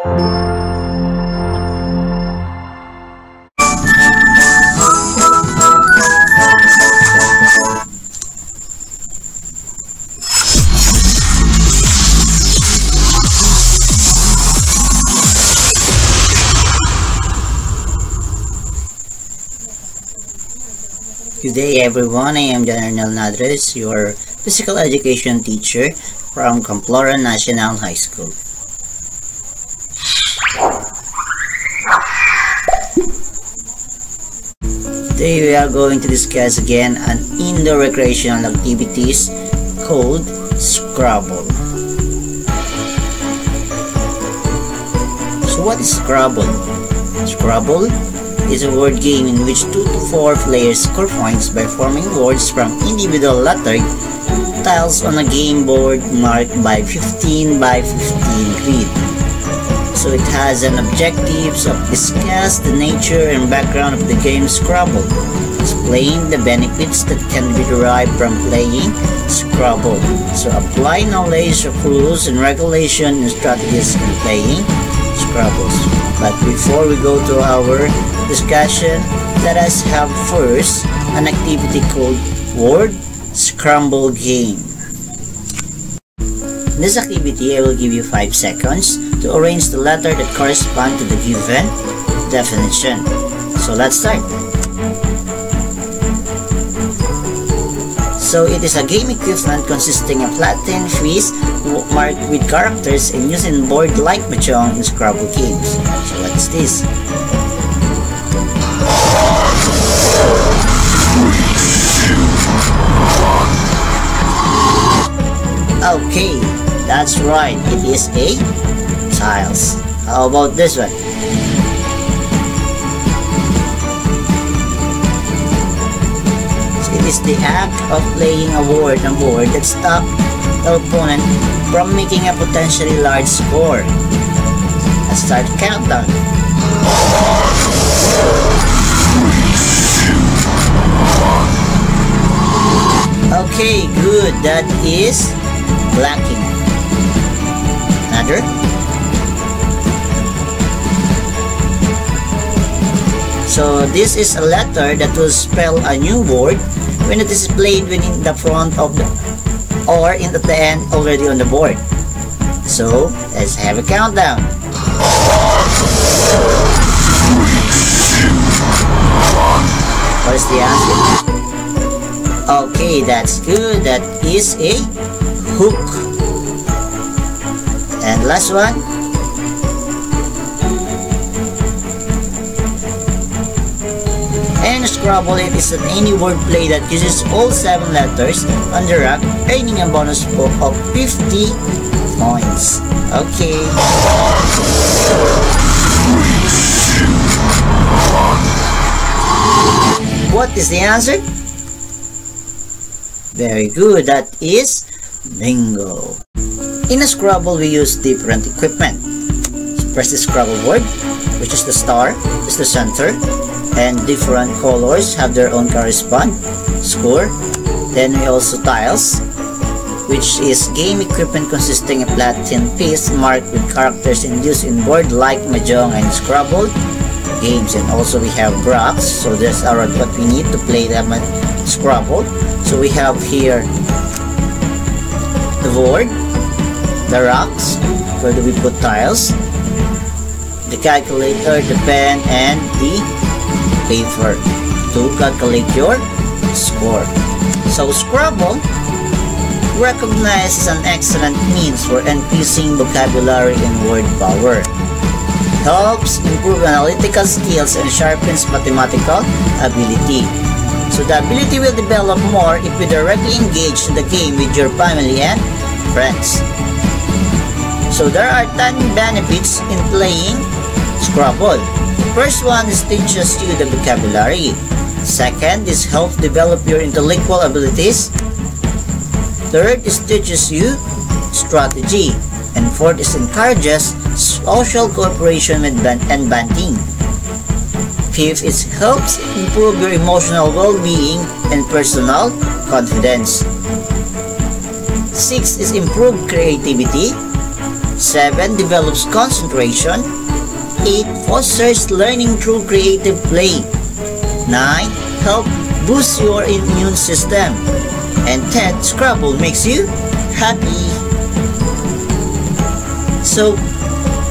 Good day everyone, I am Janarnel Nadres, your physical education teacher from Comploran National High School. Today we are going to discuss again an indoor recreational activities called Scrabble. So what is Scrabble? Scrabble is a word game in which 2 to 4 players score points by forming words from individual lettered tiles on a game board marked by 15 by 15 grid. So it has an objective of discuss the nature and background of the game Scrabble, explain the benefits that can be derived from playing Scrabble. So apply knowledge of rules and regulation and strategies in playing Scrabbles. But before we go to our discussion, let us have first an activity called Word Scramble Game. In this activity, I will give you 5 seconds to arrange the letter that correspond to the given definition. So let's start. So it is a game equipment consisting of Latin phrase marked with characters and used in board like Mahjong in Scrabble games. So what is this? Okay, that's right, it is a tiles. How about this one? So it is the act of playing a word on board that stops the opponent from making a potentially large score. Let's start the countdown. Okay, good. That is blacking. Another. So this is a letter that will spell a new word when it is played within the front of the or in at the end already on the board. So let's have a countdown. What is the answer? Okay, that's good. That is a hook. And last one. And Scrabble, it is an any word play that uses all 7 letters on the rack, earning a bonus of 50 points. Okay. What is the answer? Very good, that is bingo. In a Scrabble, we use different equipment. So press the Scrabble board, which is the star, is the center, and different colors have their own correspond score. Then we also tiles, which is game equipment consisting of Latin piece marked with characters induced in board like Mahjong and Scrabble games. And also we have blocks, so these are what we need to play the Scrabble. So we have here the board, the rocks, where do we put tiles, the calculator, the pen, and the paper to calculate your score. So Scrabble recognized as an excellent means for increasing vocabulary and word power. Helps improve analytical skills and sharpens mathematical ability. So the ability will develop more if you directly engage in the game with your family and friends. So there are 10 benefits in playing Scrabble. First one is teaches you the vocabulary. Second is helps develop your intellectual abilities. Third is teaches you strategy. And fourth is encourages social cooperation and bonding. Fifth is helps improve your emotional well-being and personal confidence. Sixth is improve creativity. 7. Develops concentration. 8. Fosters learning through creative play. 9. Help boost your immune system. And 10. Scrabble makes you happy. So,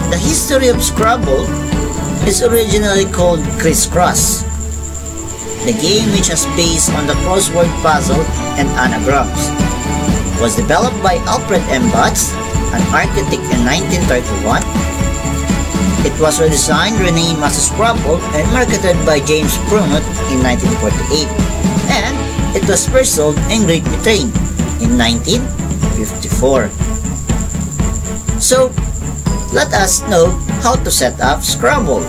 the history of Scrabble is originally called Crisscross. The game, which is based on the crossword puzzle and anagrams, was developed by Alfred M. Butts, an architect, in 1931. It was redesigned, renamed as Scrabble, and marketed by James Prunott in 1948. And it was first sold in Great Britain in 1954. So, let us know how to set up Scrabble.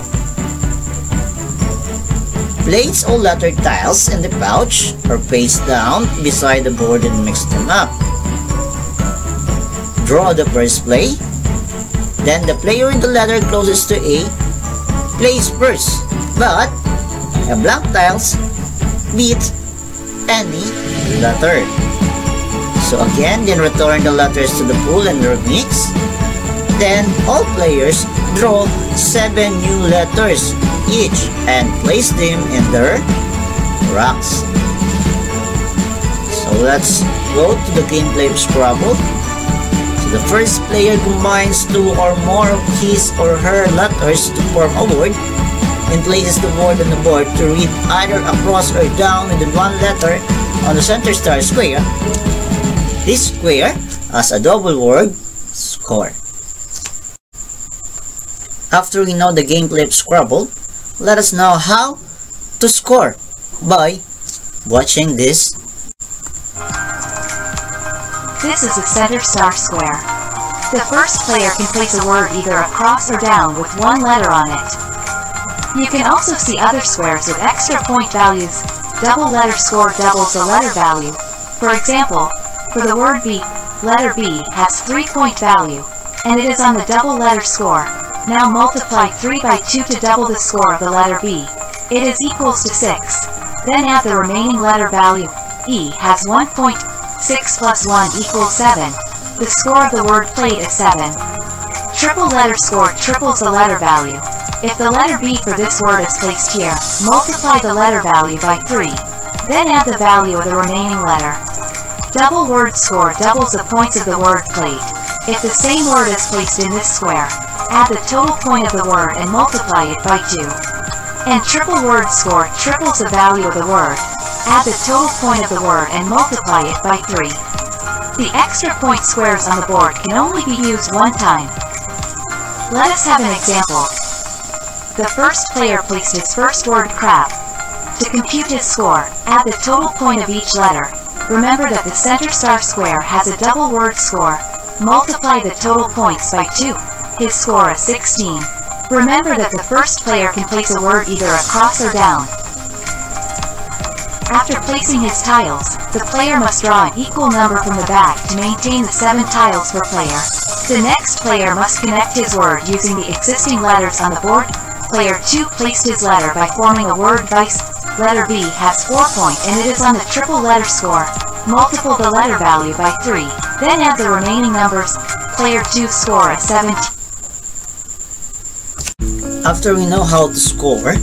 Place all lettered tiles in the pouch or face down beside the board and mix them up. Draw the first play. Then the player in the letter closest to A plays first, but the blank tiles beat any letter. So again, then return the letters to the pool and remix. Then all players draw 7 new letters each and place them in their racks. So let's go to the gameplay of Scrabble. The first player combines 2 or more of his or her letters to form a word and places the word on the board to read either across or down with one letter on the center star square. This square has a double word, score. After we know the gameplay of Scrabble, let us know how to score by watching this. This is a center star square. The first player can place a word either across or down with one letter on it. You can also see other squares with extra point values. Double letter score doubles the letter value. For example, for the word B, letter B has 3-point value, and it is on the double letter score. Now multiply 3 by 2 to double the score of the letter B. It is equals to 6. Then add the remaining letter value. E has 1 point. 6 plus 1 equals 7. The score of the word played is 7. Triple letter score triples the letter value. If the letter B for this word is placed here, multiply the letter value by 3. Then add the value of the remaining letter. Double word score doubles the points of the word played. If the same word is placed in this square, add the total point of the word and multiply it by 2. And triple word score triples the value of the word. Add the total point of the word and multiply it by 3. The extra point squares on the board can only be used one time. Let us have an example. The first player placed his first word crab. To compute his score, add the total point of each letter. Remember that the center star square has a double word score. Multiply the total points by 2. His score is 16. Remember that the first player can place a word either across or down. After placing his tiles, the player must draw an equal number from the bag to maintain the 7 tiles per player. The next player must connect his word using the existing letters on the board. Player 2 placed his letter by forming a word vice. Letter B has 4 points and it is on the triple letter score. Multiply the letter value by 3. Then add the remaining numbers. Player 2 score is 17. After we know how to score,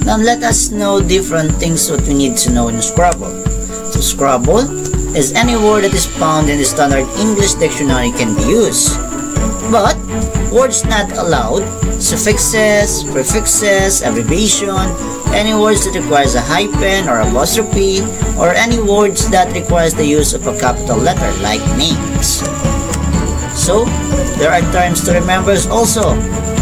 now let us know different things what we need to know in Scrabble. So Scrabble is any word that is found in the standard English dictionary can be used. But words not allowed, suffixes, prefixes, abbreviation, any words that requires a hyphen or apostrophe, or any words that requires the use of a capital letter like names. So there are terms to remember also.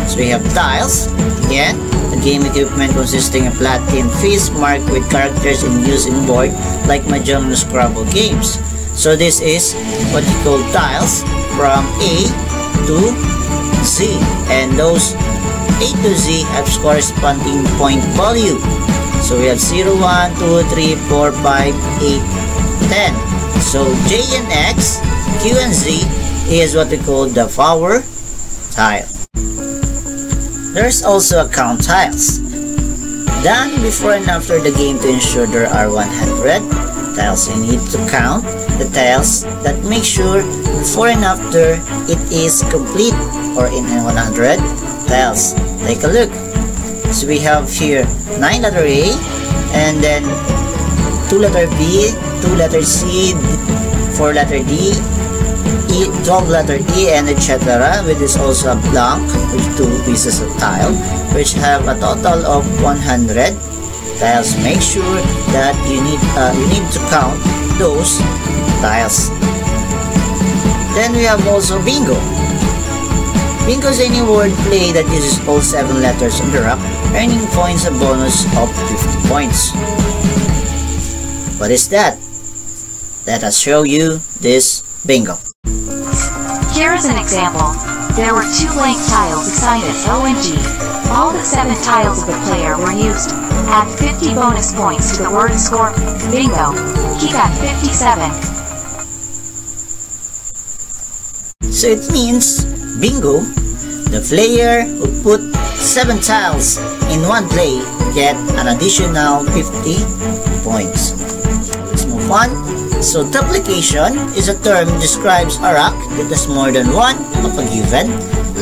So we have tiles, again, the game equipment consisting of flat tin face marked with characters in use in board like Mahjong and Scrabble games. So this is what you call tiles from A to Z, and those A to Z have corresponding point value. So we have 0, 1, 2, 3, 4, 5, 8, 10. So J and X, Q and Z is what we call the power tile. There's also count tiles, done before and after the game to ensure there are 100, tiles. You need to count the tiles that make sure before and after it is complete or in 100 tiles. Take a look. So we have here 9 letter A, and then 2 letter B, 2 letter C, 4 letter D, E, 12 letter E, and etc. With this also a blank with 2 pieces of tile, which have a total of 100 tiles. Make sure that you need to count those tiles. Then we have also bingo. Bingo is any word play that uses all 7 letters on the rock, earning points a bonus of 50 points. What is that? Let us show you this bingo. Here is an example. There were 2 blank tiles assigned as O and G. All the 7 tiles of the player were used. Add 50 bonus points to the word score. Bingo. He got 57. So it means, bingo, the player who put 7 tiles in one play get an additional 50 points. Let's move on. So duplication is a term that describes a rock that has more than one of a given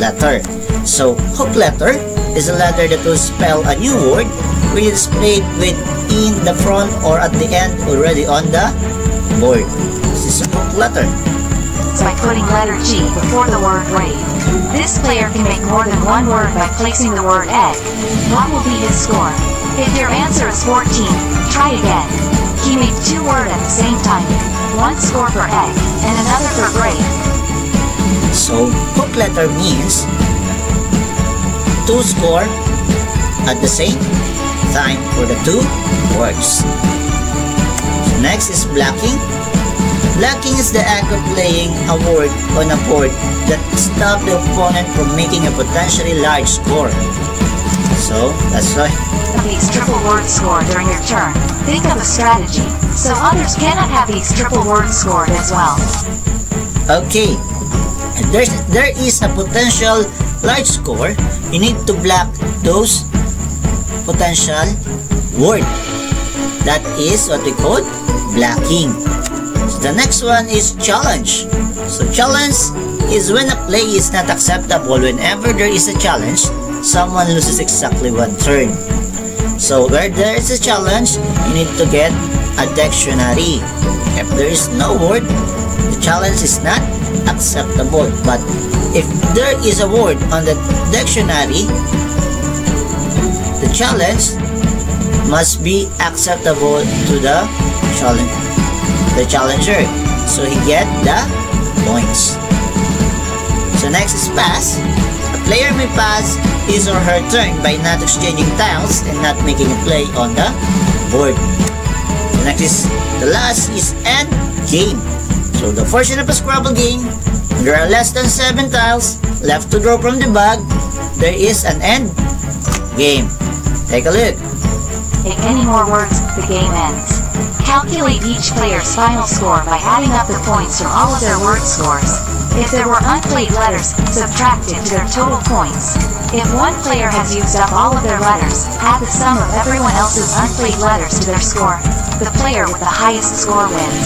letter. So hook letter is a letter that will spell a new word which is displayed with in the front or at the end already on the board. This is a hook letter. By putting letter G before the word raid. This player can make more than one word by placing the word egg. What will be his score? If your answer is 14, try again. He made 2 words at the same time. 1 score for egg and another for raid. So hook letter means 2 score at the same time for the 2 words. So next is blocking. Blocking is the act of playing a word on a board that stops the opponent from making a potentially large score. So that's why. These triple word score during your turn. Think of a strategy so others cannot have these triple words scored as well. Okay, if there is a potential large score, you need to block those potential word. That is what we call blocking. So the next one is challenge. So challenge is when a play is not acceptable. Whenever there is a challenge, someone loses exactly 1 turn. So where there is a challenge, you need to get a dictionary. If there is no word, the challenge is not acceptable. But if there is a word on the dictionary, the challenge must be acceptable to the challenger. So he get the points. So next is pass. A player may pass his or her turn by not exchanging tiles and not making a play on the board. The next is, the last is end game. So the version of a Scrabble game, when there are less than 7 tiles left to draw from the bag, there is an end game. Take a look. Take any more words, the game ends. Calculate each player's final score by adding up the points from all of their word scores. If there were unplayed letters, subtract it to their total points. If one player has used up all of their letters, add the sum of everyone else's unplayed letters to their score. The player with the highest score wins.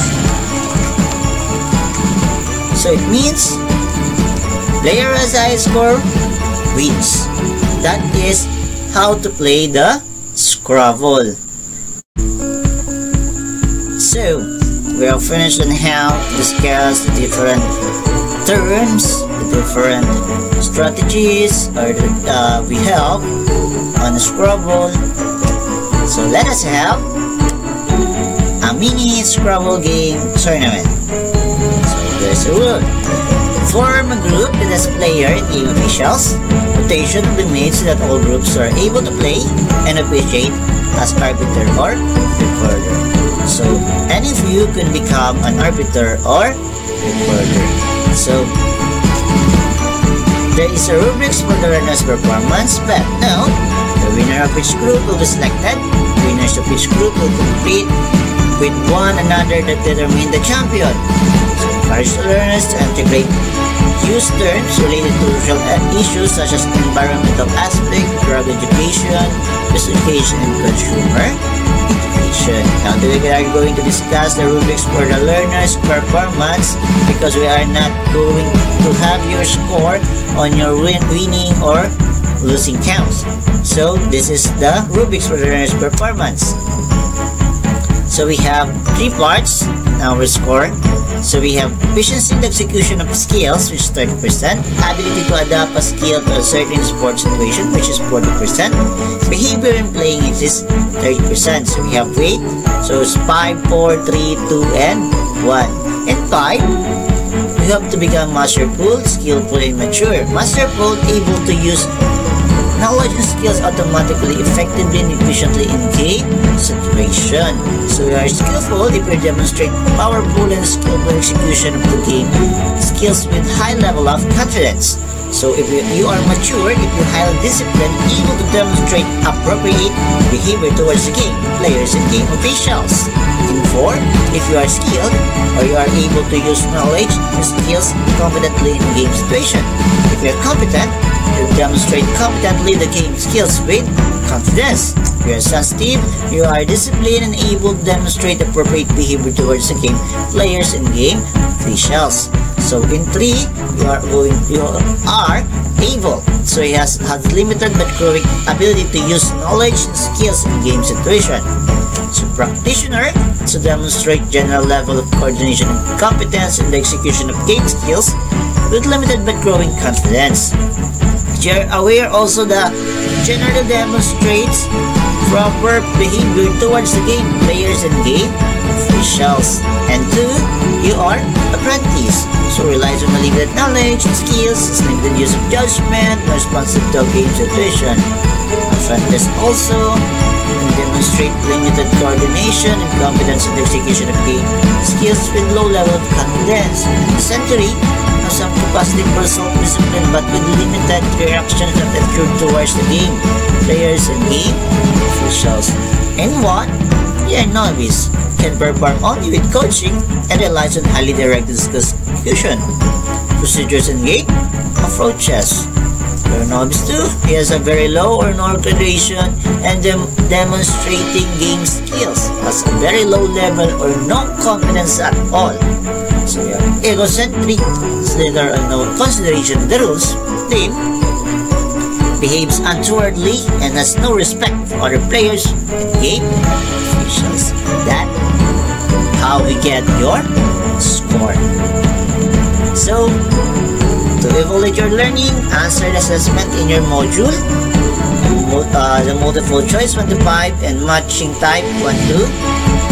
So it means, player has the highest score wins. That is how to play the Scrabble. So, we have finished on how to discuss the different terms, the different strategies that we have on the Scrabble. So let us have a mini Scrabble game tournament. So there's a rule. Form a group that has player and team officials. Rotation will be made so that all groups are able to play and officiate as arbiter or recorder. So any of you can become an arbiter or recorder. So there is a rubrics for the runner's performance, but now the winner of each group will be selected. Winners of each group will compete with one another that determine the champion. So encourage the learners to integrate use terms related to social issues such as environmental aspect, drug education, physical education, and consumer education. Now today we are going to discuss the rubrics for the learner's performance, because we are not going to have your score on your winning or losing counts. So this is the rubrics for the learner's performance. So we have 3 parts in our score. So we have efficiency in the execution of skills, which is 30%, ability to adapt a skill to a certain sports situation, which is 40%, behavior in playing, which is 30%. So we have weight, so it's 5, 4, 3, 2, and 1. And 5, we have to become masterful, skillful, and mature. Masterful, able to use knowledge and skills automatically, effectively, and efficiently in game situation. So we are skillful if we demonstrate powerful and skillful execution of the game skills with high level of confidence. So if you are mature, if you highly disciplined, able to demonstrate appropriate behavior towards the game players and game officials. In 4, if you are skilled or you are able to use knowledge and skills competently in a game situation. If you are competent, you demonstrate competently the game skills with confidence. If you are sensitive, you are disciplined and able to demonstrate appropriate behavior towards the game players and game officials. So in 3, you are able. So he has limited but growing ability to use knowledge and skills in game situation. So practitioner, to demonstrate general level of coordination and competence in the execution of game skills with limited but growing confidence. You're aware also that generally demonstrates proper behavior towards the game players and game officials. And 2, you are apprentice, so relies on a limited knowledge and skills, limited use of judgment, responsive to a game situation. Apprentice also demonstrate limited coordination and competence in the execution of game skills with low level of confidence. And century has some capacity for self-discipline but with limited reactions and attitude towards the game players and game officials. And 1, you are novice, can perform only with coaching and relies on highly directed skills execution, procedures, and game approaches. For novice 2, he has a very low or no coordination and demonstrating game skills, has a very low level or no confidence at all. So we are egocentric, there are no consideration of the rules, team, behaves untowardly and has no respect for other players and game officials. That's how we get your score. So to evaluate your learning, answer the assessment in your module, the multiple choice 1 to 5 and matching type 1 to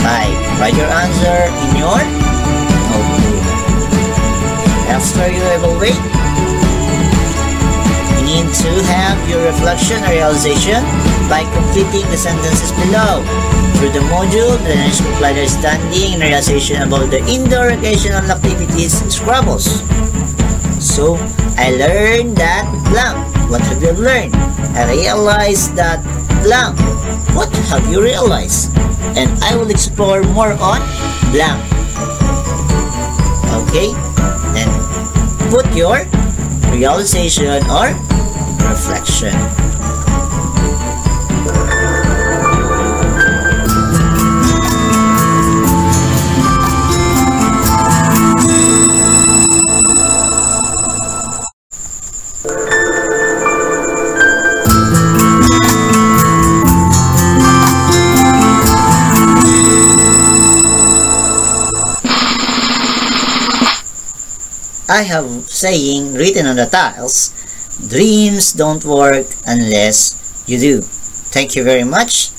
5. Write your answer in your notebook. After you evaluate, you need to have your reflection or realization by completing the sentences below. Through the module, the learners apply their understanding and realization about the indoor recreational activities Scrabbles. So, I learned that blank. What have you learned? I realized that blank. What have you realized? And I will explore more on blank. Okay? Then put your realization or reflection. I have saying written on the tiles, dreams don't work unless you do. Thank you very much.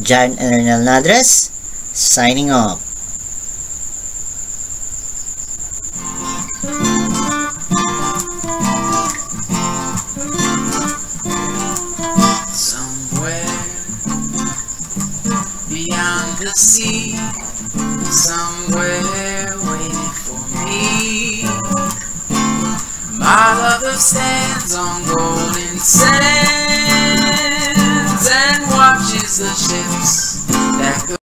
John and Ernel Nadres, signing off. Somewhere beyond the sea, somewhere waiting for me, my lover stands on golden sands and watches the ships that go